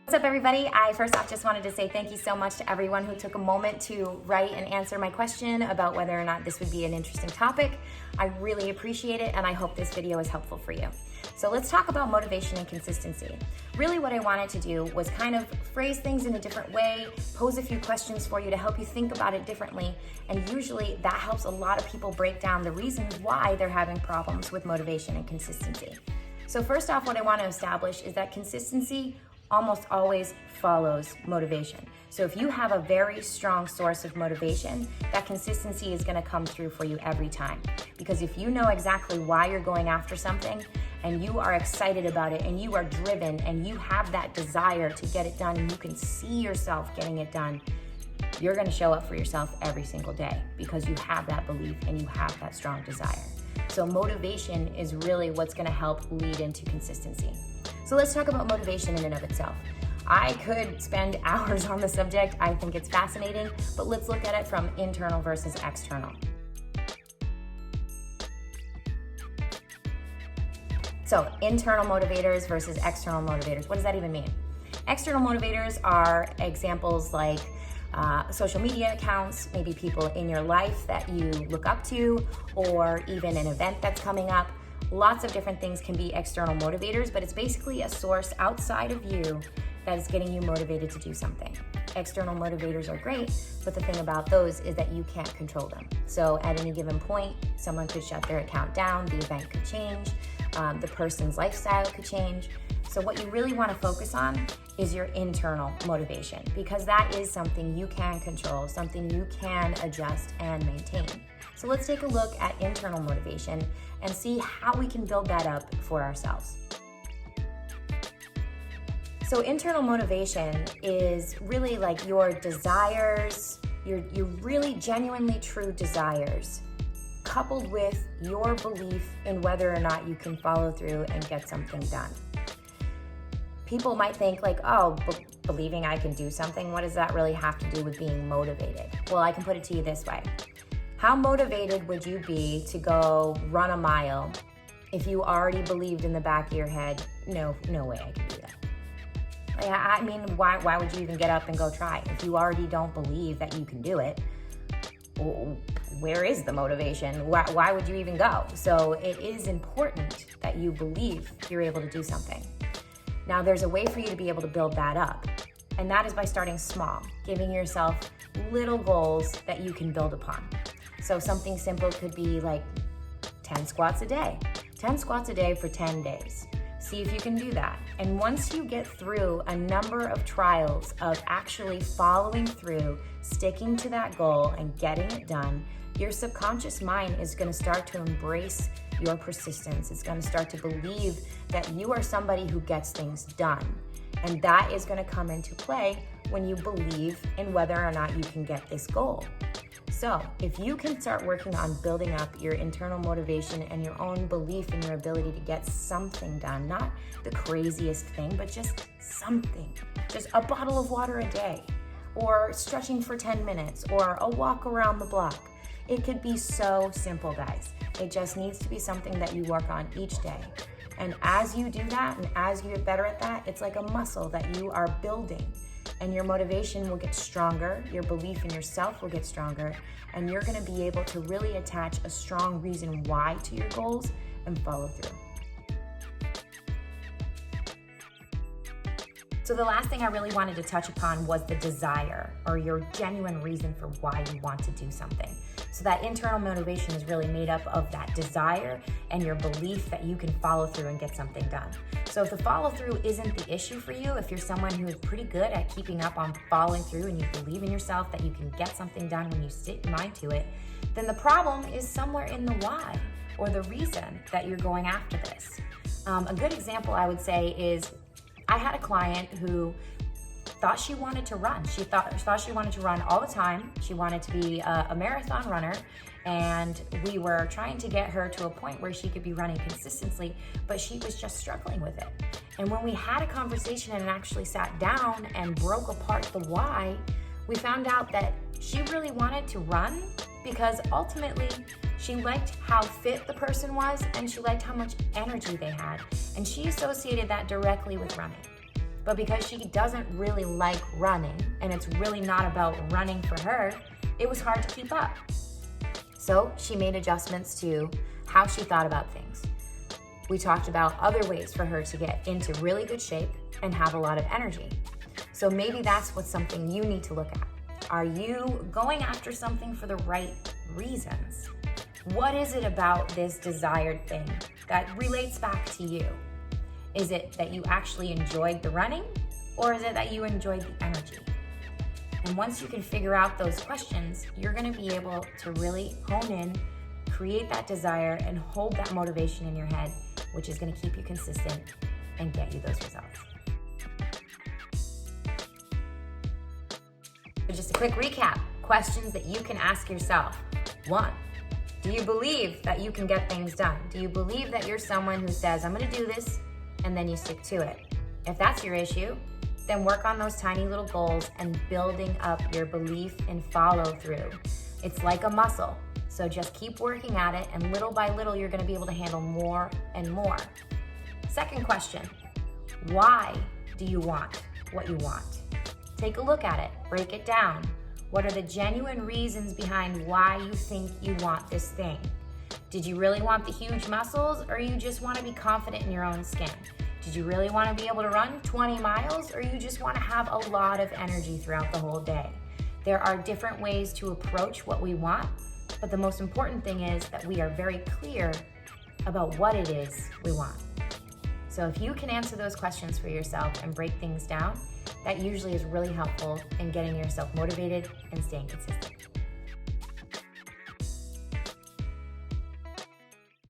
What's up, everybody? I first off just wanted to say thank you so much to everyone who took a moment to write and answer my question about whether or not this would be an interesting topic. I really appreciate it, and I hope this video is helpful for you. So let's talk about motivation and consistency. Really what I wanted to do was kind of phrase things in a different way, pose a few questions for you to help you think about it differently, and usually that helps a lot of people break down the reasons why they're having problems with motivation and consistency. So first off, what I want to establish is that consistency almost always follows motivation. So if you have a very strong source of motivation, that consistency is going to come through for you every time. Because if you know exactly why you're going after something and you are excited about it and you are driven and you have that desire to get it done and you can see yourself getting it done, you're going to show up for yourself every single day because you have that belief and you have that strong desire. So motivation is really what's going to help lead into consistency. So let's talk about motivation in and of itself. I could spend hours on the subject. I think it's fascinating, but let's look at it from internal versus external. So internal motivators versus external motivators. What does that even mean? External motivators are examples like social media accounts, maybe people in your life that you look up to, or even an event that's coming up. Lots of different things can be external motivators, but it's basically a source outside of you that is getting you motivated to do something. External motivators are great, but the thing about those is that you can't control them. So at any given point, someone could shut their account down, the event could change, the person's lifestyle could change. So what you really want to focus on is your internal motivation, because that is something you can control, something you can adjust and maintain. So let's take a look at internal motivation and see how we can build that up for ourselves. So internal motivation is really like your desires, your really genuinely true desires, coupled with your belief in whether or not you can follow through and get something done. People might think like, oh, believing I can do something, what does that really have to do with being motivated? Well, I can put it to you this way. How motivated would you be to go run a mile if you already believed in the back of your head, no way I can do that? Like, I mean, why would you even get up and go try? If you already don't believe that you can do it, where is the motivation? Why would you even go? So it is important that you believe you're able to do something. Now, there's a way for you to be able to build that up, and that is by starting small, giving yourself little goals that you can build upon. So something simple could be like 10 squats a day. 10 squats a day for 10 days. See if you can do that. And once you get through a number of trials of actually following through, sticking to that goal and getting it done, your subconscious mind is going to start to embrace your persistence. It's going to start to believe that you are somebody who gets things done. And that is going to come into play when you believe in whether or not you can get this goal. So if you can start working on building up your internal motivation and your own belief in your ability to get something done, not the craziest thing, but just something, just a bottle of water a day, or stretching for 10 minutes, or a walk around the block. It could be so simple, guys. It just needs to be something that you work on each day. And as you do that, and as you get better at that, it's like a muscle that you are building. And your motivation will get stronger, your belief in yourself will get stronger, and you're gonna be able to really attach a strong reason why to your goals and follow through. So the last thing I really wanted to touch upon was the desire, or your genuine reason for why you want to do something. So that internal motivation is really made up of that desire and your belief that you can follow through and get something done. So if the follow through isn't the issue for you, if you're someone who is pretty good at keeping up on following through and you believe in yourself that you can get something done when you sit your mind to it, then the problem is somewhere in the why or the reason that you're going after this. A good example I would say is I had a client who thought she wanted to run. She thought she wanted to run all the time. She wanted to be a marathon runner, and we were trying to get her to a point where she could be running consistently, but she was just struggling with it. And when we had a conversation and actually sat down and broke apart the why, we found out that she really wanted to run because ultimately she liked how fit the person was and she liked how much energy they had. And she associated that directly with running. But because she doesn't really like running, and it's really not about running for her, it was hard to keep up. So she made adjustments to how she thought about things. We talked about other ways for her to get into really good shape and have a lot of energy. So maybe that's what's something you need to look at. Are you going after something for the right reasons? What is it about this desired thing that relates back to you? Is it that you actually enjoyed the running, or is it that you enjoyed the energy? And once you can figure out those questions, you're going to be able to really hone in, create that desire, and hold that motivation in your head, which is going to keep you consistent and get you those results. So just a quick recap, questions that you can ask yourself. 1, do you believe that you can get things done? Do you believe that you're someone who says, I'm going to do this, and then you stick to it? If that's your issue, then work on those tiny little goals and building up your belief and follow through. It's like a muscle. So just keep working at it, and little by little, you're going to be able to handle more and more. Second question, why do you want what you want? Take a look at it, break it down. What are the genuine reasons behind why you think you want this thing? Did you really want the huge muscles, or you just want to be confident in your own skin? Did you really want to be able to run 20 miles, or you just want to have a lot of energy throughout the whole day? There are different ways to approach what we want, but the most important thing is that we are very clear about what it is we want. So if you can answer those questions for yourself and break things down, that usually is really helpful in getting yourself motivated and staying consistent.